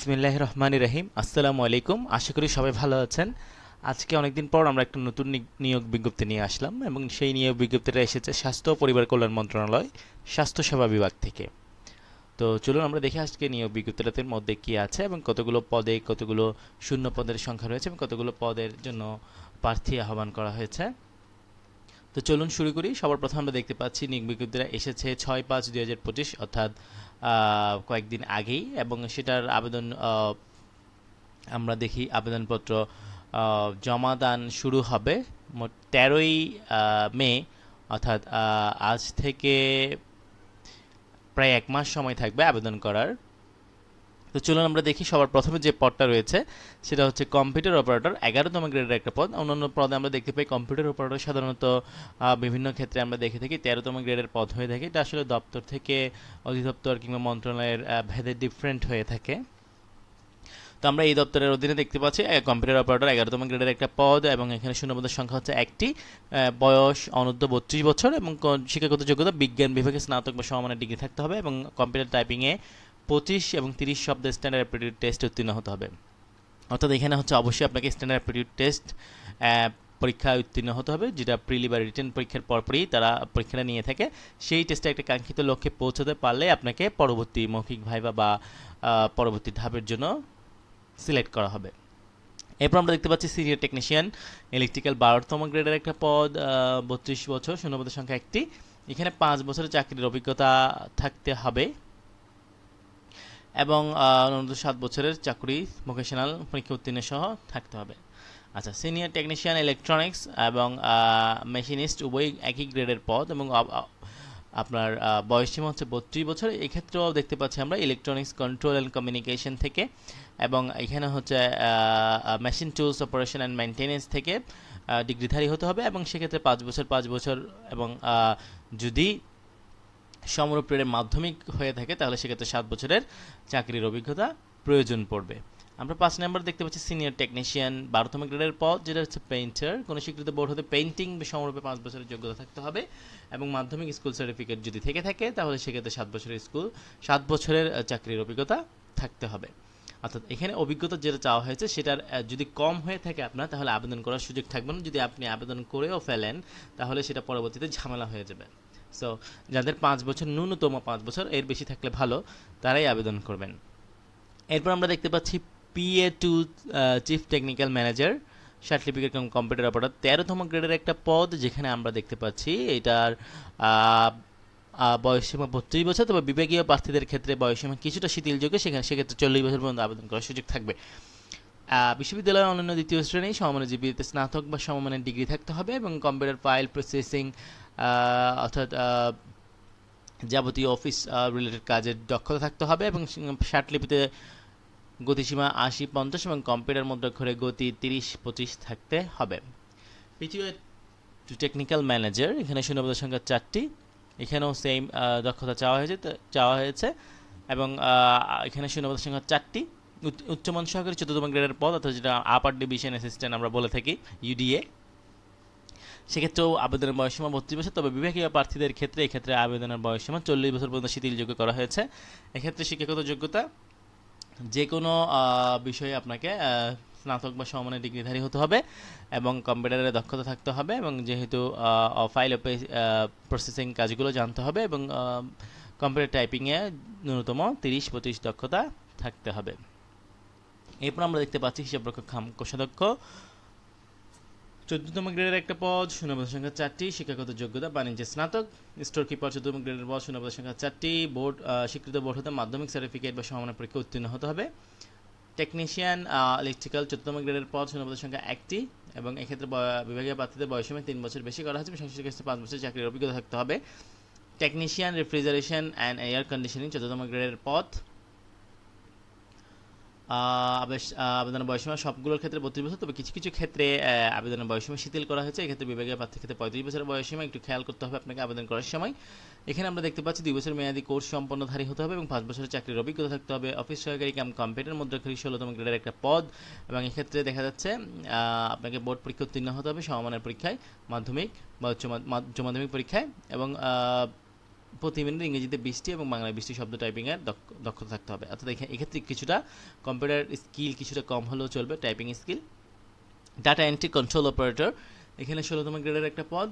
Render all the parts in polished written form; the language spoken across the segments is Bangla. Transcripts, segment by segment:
বিসমিল্লাহির রহমানির রহিম। আসসালামু আলাইকুম। আশা করি সবাই ভালো আছেন। আজকে অনেকদিন পর আমরা একটা নতুন নিয়োগ বিজ্ঞপ্তি নিয়ে আসলাম এবং সেই নিয়োগ বিজ্ঞপ্তিটা এসেছে স্বাস্থ্য ও পরিবার কল্যাণ মন্ত্রণালয় স্বাস্থ্যসেবা বিভাগ থেকে। তো চলুন আমরা দেখি আজকে নিয়োগ বিজ্ঞপ্তিটার মধ্যে কি আছে এবং কতগুলো পদে কতগুলো শূন্য পদের সংখ্যা রয়েছে এবং কতগুলো পদের জন্য প্রার্থী আহ্বান করা হয়েছে। তো চলুন শুরু করি। সবার প্রথম আমরা দেখতে পাচ্ছি নিয়োগ বিজ্ঞপ্তিটা এসেছে 6/5/2025 অর্থাৎ কয়েকদিন আগেই, এবং সেটার আবেদন আমরা দেখি আবেদনপত্র জমা দান শুরু হবে মোট 13ই মে, অর্থাৎ আজ থেকে প্রায় 1 মাস সময় থাকবে আবেদন করার। তো চলুন আমরা দেখি সবার প্রথমে যে পদটা রয়েছে সেটা হচ্ছে কম্পিউটার অপারেটর, 11তম গ্রেডের একটা পদ। অন্যান্য পদে আমরা দেখতে পাই কম্পিউটার অপারেটর সাধারণত বিভিন্ন ক্ষেত্রে আমরা দেখে থাকি 13তম গ্রেডের পদ হয়ে থাকে। এটা আসলে দপ্তর থেকে অধিদপ্তর কিংবা মন্ত্রণালয়ের ভেদে ডিফারেন্ট হয়ে থাকে। তো আমরা এই দপ্তরের অধীনে দেখতে পাচ্ছি কম্পিউটার অপারেটর 11তম গ্রেডের একটা পদ, এবং এখানে শূন্যপদের সংখ্যা হচ্ছে একটি। বয়স অনূর্ধ্ব 32 বছর এবং শিক্ষাগত যোগ্যতা বিজ্ঞান বিভাগে স্নাতক বা সমমানের ডিগ্রি থাকতে হবে, এবং কম্পিউটার টাইপিংয়ে 25 এবং 30 শব্দের স্ট্যান্ডার্ড অ্যাপটিটিউড টেস্ট উত্তীর্ণ হতে হবে। অর্থাৎ এখানে হচ্ছে অবশ্যই আপনাকে স্ট্যান্ডার্ড অ্যাপটিটিউড টেস্ট পরীক্ষায় উত্তীর্ণ হতে হবে, যেটা প্রিলি বা রিটেন পরীক্ষার পরপরই তারা পরীক্ষাটা নিয়ে থাকে। সেই টেস্টে একটা কাঙ্ক্ষিত লক্ষ্যে পৌঁছাতে পারলে আপনাকে পরবর্তী মৌখিক ভাইভা বা পরবর্তী ধাপের জন্য সিলেক্ট করা হবে। এরপর আমরা দেখতে পাচ্ছি সিনিয়র টেকনিশিয়ান ইলেকট্রিক্যাল 12তম গ্রেডের একটা পদ, 32 বছর, শূন্যপদের সংখ্যা একটি। এখানে 5 বছরের চাকরির অভিজ্ঞতা থাকতে হবে এবং অনূর্ধ্ব 7 বছরের চাকরি ভোকেশনাল পরীক্ষা উত্তীর্ণ সহ থাকতে হবে। আচ্ছা, সিনিয়র টেকনিশিয়ান ইলেকট্রনিক্স এবং মেশিনিস্ট উভয় একই গ্রেডের পদ, এবং আপনার বয়সসীমা হচ্ছে 32 বছর। এক্ষেত্রেও দেখতে পাচ্ছি আমরা ইলেকট্রনিক্স কন্ট্রোল অ্যান্ড কমিউনিকেশন থেকে, এবং এখানে হচ্ছে machine tools operation and maintenance থেকে ডিগ্রিধারী হতে হবে, এবং সেক্ষেত্রে 5 বছর এবং যদি সমরূপ ট্রেডের মাধ্যমিক হয়ে থাকে তাহলে সেক্ষেত্রে 7 বছরের চাকরির অভিজ্ঞতা প্রয়োজন পড়বে। আমরা 5 নম্বর দেখতে পাচ্ছি সিনিয়র টেকনিশিয়ান 12তম গ্রেডের পদ, যেটা হচ্ছে পেইন্টার। কোনো স্বীকৃত বোর্ড হতে পেইন্টিং বা সমরূপে 5 বছরের যোগ্যতা থাকতে হবে, এবং মাধ্যমিক স্কুল সার্টিফিকেট যদি থেকে থাকে তাহলে সেক্ষেত্রে 7 বছরের চাকরির অভিজ্ঞতা থাকতে হবে। অর্থাৎ এখানে অভিজ্ঞতা যেটা চাওয়া হয়েছে সেটার যদি কম হয়ে থাকে আপনার, তাহলে আবেদন করার সুযোগ থাকবে না। যদি আপনি আবেদন করেও ফেলেন তাহলে সেটা পরবর্তীতে ঝামেলা হয়ে যাবে। সো যাদের 5 বছর, ন্যূনতম 5 বছর, এর বেশি থাকলে ভালো, তারাই আবেদন করবেন। এরপর আমরা দেখতে পাচ্ছি PA2 chief technical manager, certificate computer operator, 13তম গ্রেডের একটা পদ, যেখানে আমরা দেখতে পাচ্ছি এটার বয়সসীমা 32 বছর, তবে বিভাগীয় প্রার্থীদের ক্ষেত্রে বয়সসীমা কিছুটা শিথিলযোগ্য, সেক্ষেত্রে 40 বছর পর্যন্ত আবেদন করার সুযোগ থাকবে। বিশ্ববিদ্যালয়ের অন্যান্য দ্বিতীয় শ্রেণী সমমানের জিপিএতে স্নাতক বা সমমানের ডিগ্রি থাকতে হবে, এবং কম্পিউটার ফাইল প্রসেসিং অর্থাৎ যাবতীয় অফিস রিলেটেড কাজের দক্ষতা থাকতে হবে, এবং শার্টলিপিতে গতিসীমা 80-50 এবং কম্পিউটার মুদ্রাক্ষরে গতি 30-25 থাকতে হবে। পিটিও টু টেকনিক্যাল ম্যানেজার, এখানে শূন্যপদের সংখ্যা 4টি। এখানেও সেম দক্ষতা চাওয়া হয়েছে এবং এখানে শূন্যপদের সংখ্যা 4টি। উচ্চমান সহকারী 14তম গ্রেডের পদ, অর্থাৎ যেটা আপার ডিভিশন অ্যাসিস্ট্যান্ট আমরা বলে থাকি, UDA। সেক্ষেত্রেও আবেদনের বয়সসীমা 32 বছর, তবে বিভাগীয় প্রার্থীদের ক্ষেত্রে এক্ষেত্রে আবেদনের বয়সসীমা 40 বছর পর্যন্ত শিথিলযোগ্য করা হয়েছে। এক্ষেত্রে শিক্ষাগত যোগ্যতা যে কোনো বিষয়ে আপনাকে স্নাতক বা সমমানের ডিগ্রিধারী হতে হবে, এবং কম্পিউটারে দক্ষতা থাকতে হবে, এবং যেহেতু ফাইল প্রসেসিং কাজগুলো জানতে হবে, এবং কম্পিউটার টাইপিংয়ে ন্যূনতম 30-25 দক্ষতা থাকতে হবে। এরপর আমরা দেখতে পাচ্ছি হিসাবরক্ষক কোষাধ্যক্ষ, 14তম গ্রেডের একটা পদ, শূন্যপদের সংখ্যা 4টি। শিক্ষাগত যোগ্যতা বাণিজ্যে স্নাতক। স্টোর কিপার 14তম গ্রেডের পদ, শূন্যপদের সংখ্যা 4টি। বোর্ড স্বীকৃত বোর্ড হতে মাধ্যমিক সার্টিফিকেট বা সমমানের পরীক্ষা উত্তীর্ণ হতে হবে। টেকনিশিয়ান ইলেকট্রিক্যাল 14তম গ্রেডের পদ, শূন্যপদের সংখ্যা 1টি, এবং এক্ষেত্রে বিভাগীয় প্রার্থীদের বয়সসীমা 3 বছর বেশি করা হয়েছে, সংশ্লিষ্ট ক্ষেত্রে 5 বছর চাকরির অভিজ্ঞতা থাকতে হবে। Technician refrigeration and air conditioning 14তম গ্রেডের পদ, আবেদনের বয়সসীমা সবগুলোর ক্ষেত্রে 32 বছর, তবে কিছু কিছু ক্ষেত্রে আবেদনের বয়সসীমা শিথিল করা হয়েছে। এক্ষেত্রে বিভাগীয় প্রার্থীর ক্ষেত্রে 35 বছরের বয়সসীমা একটু খেয়াল করতে হবে আপনাকে আবেদন করার সময়। এখানে আমরা দেখতে পাচ্ছি 2 বছর মেয়াদী কোর্স সম্পন্নধারী হতে হবে, এবং 5 বছরের চাকরির অভিজ্ঞতা থাকতে হবে। অফিস সহকারী কাম কম্পিউটার মুদ্রাক্ষরী 16তম গ্রেডের একটা পদ, এবং এক্ষেত্রে দেখা যাচ্ছে আপনাকে বোর্ড পরীক্ষা উত্তীর্ণ হতে হবে সমমানের পরীক্ষায়, মাধ্যমিক বা উচ্চ মাধ্যমিক পরীক্ষায়, এবং প্রতি মিনিটে ইংরেজিতে 20টি এবং বাংলায় 20টি শব্দ টাইপিংয়ের দক্ষতা থাকতে হবে। অর্থাৎ এক্ষেত্রে কিছুটা কম্পিউটার স্কিল কিছুটা কম হলেও চলবে, typing skill. Data entry control operator, এখানে 16তম গ্রেডের একটা পদ,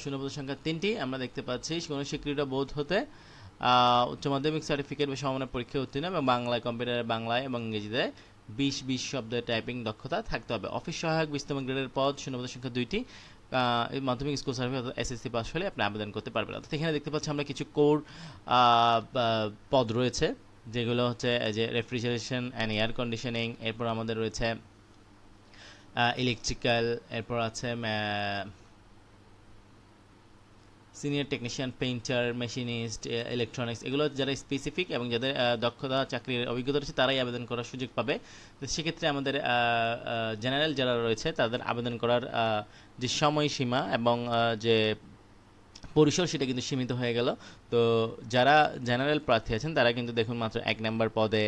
শূন্যপদের সংখ্যা 3টি আমরা দেখতে পাচ্ছি। কোনো স্বীকৃত বোর্ড হতে উচ্চ মাধ্যমিক সার্টিফিকেট বা সমমানের পরীক্ষায় উত্তীর্ণ এবং বাংলায় কম্পিউটারে বাংলায় এবং ইংরেজিতে 20 শব্দের টাইপিং দক্ষতা থাকতে হবে। অফিস সহায়ক 20তম গ্রেডের পদ, শূন্যপদের সংখ্যা 2টি, মাধ্যমিক স্কুল সার্টিফিকেট অর্থাৎ এসএসসি পাস হলে আপনি আবেদন করতে পারবেন। অর্থাৎ এখানে দেখতে পাচ্ছি আমরা কিছু কোর পদ রয়েছে, যেগুলো হচ্ছে যে রেফ্রিজারেশন অ্যান্ড এয়ার কন্ডিশনিং, এরপর আমাদের রয়েছে ইলেকট্রিক্যাল, এরপর আছে senior technician, painter, machinist, electronics. এগুলো যারা স্পেসিফিক এবং যাদের দক্ষতা চাকরির অভিজ্ঞতা রয়েছে তারাই আবেদন করার সুযোগ পাবে। তো সেক্ষেত্রে আমাদের জেনারেল যারা রয়েছে তাদের আবেদন করার যে সময়সীমা এবং যে পরিসর সেটা কিন্তু সীমিত হয়ে গেল। তো যারা জেনারেল প্রার্থী আছেন তারা কিন্তু দেখুন মাত্র 1 নাম্বার পদে,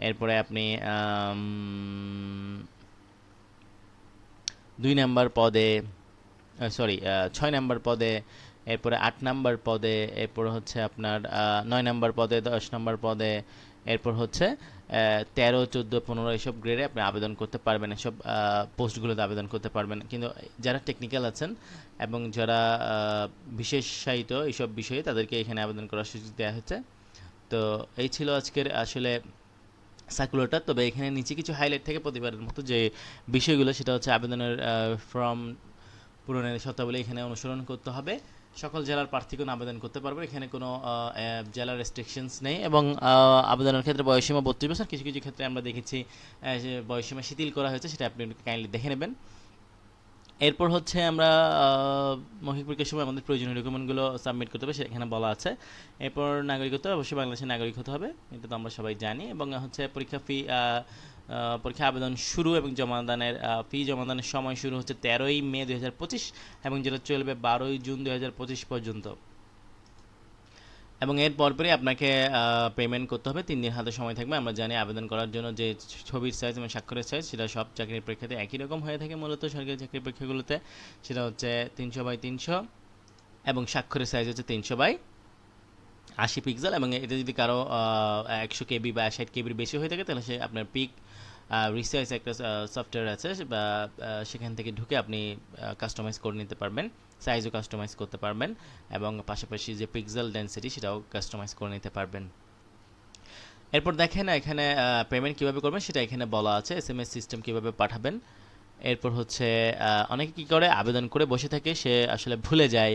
এরপরে আপনি 2 নাম্বার পদে, 6 নাম্বার পদে, এরপরে 8 নাম্বার পদে, এরপর হচ্ছে আপনার 9 নাম্বার পদে, 10 নাম্বার পদে, এরপর হচ্ছে 13, 14, 15 এইসব গ্রেডে আপনি আবেদন করতে পারবেন, এসব পোস্টগুলোতে আবেদন করতে পারবেন। কিন্তু যারা টেকনিক্যাল আছেন এবং যারা বিশেষায়িত এইসব বিষয়ে তাদেরকে এখানে আবেদন করার সুযোগ দেওয়া হচ্ছে। তো এই ছিল আজকের আসলে সার্কুলারটা। তবে এখানে নিচে কিছু হাইলাইট থেকে প্রতিবারের মতো যে বিষয়গুলো, সেটা হচ্ছে আবেদনের ফর্ম পূরণের শর্তাবলী এখানে অনুসরণ করতে হবে। সকল জেলার প্রার্থীগণ আবেদন করতে পারবে, এখানে কোনো জেলার রেস্ট্রিকশনস নেই। এবং আবেদনের ক্ষেত্রে বয়সীমা 32 বছর, কিছু কিছু ক্ষেত্রে আমরা দেখেছি যে বয়সীমা শিথিল করা হয়েছে, সেটা আপনি কাইন্ডলি দেখে নেবেন। এরপর হচ্ছে আমরা মৌখিক পরীক্ষার সময় আমাদের প্রয়োজনীয় ডকুমেন্টগুলো সাবমিট করতে হবে, সেখানে বলা আছে। এরপর নাগরিকত্ব, অবশ্যই বাংলাদেশের নাগরিক হতে হবে, এটা তো আমরা সবাই জানি। এবং হচ্ছে পরীক্ষা ফি, পরীক্ষা আবেদন শুরু এবং জমাদানের ফি জমাদানের সময় শুরু হচ্ছে 13ই মে 2025 এবং যেটা চলবে 12ই জুন 2025 পর্যন্ত। এবং এর পরপরই আপনাকে পেমেন্ট করতে হবে, 3 দিন হাতে সময় থাকবে। আমরা জানি আবেদন করার জন্য যে ছবির সাইজ এবং স্বাক্ষরের সাইজ সেটা সব চাকরির পরীক্ষাতে একই রকম হয়ে থাকে, মূলত সরকারি চাকরির পরীক্ষাগুলোতে সেটা হচ্ছে 300x300 এবং স্বাক্ষরের সাইজ হচ্ছে 300x80 পিক্সেল। এবং এটা যদি কারো 100 কেবি বা 60 কেবির বেশি হয়ে থাকে তাহলে সে আপনার পিক রিসাইজ একটা সফটওয়্যার আছে, বা সেখান থেকে ঢুকে আপনি কাস্টমাইজ করে নিতে পারবেন, সাইজও কাস্টমাইজ করতে পারবেন এবং পাশাপাশি যে পিক্সেল ডেন্সিটি সেটাও কাস্টমাইজ করে নিতে পারবেন। এরপর দেখেন এখানে পেমেন্ট কীভাবে করবেন সেটা এখানে বলা আছে, এসএমএস সিস্টেম কীভাবে পাঠাবেন। এরপর হচ্ছে অনেকে কী করে আবেদন করে বসে থাকে, সে আসলে ভুলে যায়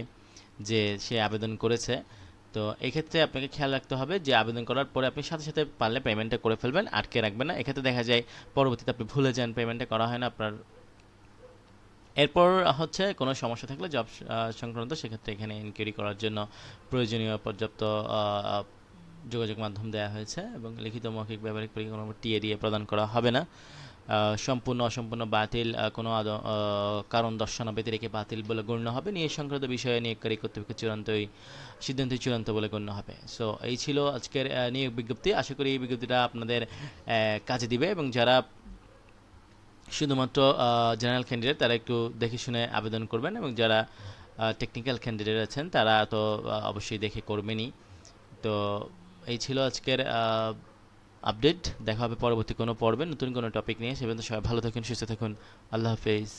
যে সে আবেদন করেছে। তো এক্ষেত্রে আপনাকে খেয়াল রাখতে হবে যে আবেদন করার পরে আপনি সাথে সাথে পারলে পেমেন্টটা করে ফেলবেন, আটকে রাখবেন না। এক্ষেত্রে দেখা যায় পরবর্তীতে আপনি ভুলে যান, পেমেন্টটা করা হয় না আপনার। এরপর হচ্ছে কোনো সমস্যা থাকলে জব সংক্রান্ত, সেক্ষেত্রে এখানে ইনকোয়ারি করার জন্য প্রয়োজনীয় পর্যাপ্ত যোগাযোগ মাধ্যম দেওয়া হয়েছে এবং লিখিত মৌখিক ব্যবহারিক পরীক্ষা কোনো টিএডিএ প্রদান করা হবে না। সম্পূর্ণ অসম্পূর্ণ বাতিল, কোনো কারণ দর্শানো ব্যতিরেকে বাতিল বলে গণ্য হবে। নিয়োগ সংক্রান্ত বিষয়ে নিয়োগকারী কর্তৃপক্ষের সিদ্ধান্তই চূড়ান্ত বলে গণ্য হবে। সো এই ছিল আজকের নিয়োগ বিজ্ঞপ্তি। আশা করি এই বিজ্ঞপ্তিটা আপনাদের কাজে দিবে এবং যারা শুধুমাত্র জেনারেল ক্যান্ডিডেট তারা একটু দেখে শুনে আবেদন করবেন এবং যারা টেকনিক্যাল ক্যান্ডিডেট আছেন তারা তো অবশ্যই দেখে করবেনই। তো এই ছিল আজকের আপডেট। দেখা হবে পরবর্তী কোনো পর্বে নতুন কোনো টপিক নিয়ে। সে পর্যন্ত সবাই ভালো থাকুন, সুস্থ থাকুন। আল্লাহ হাফেজ।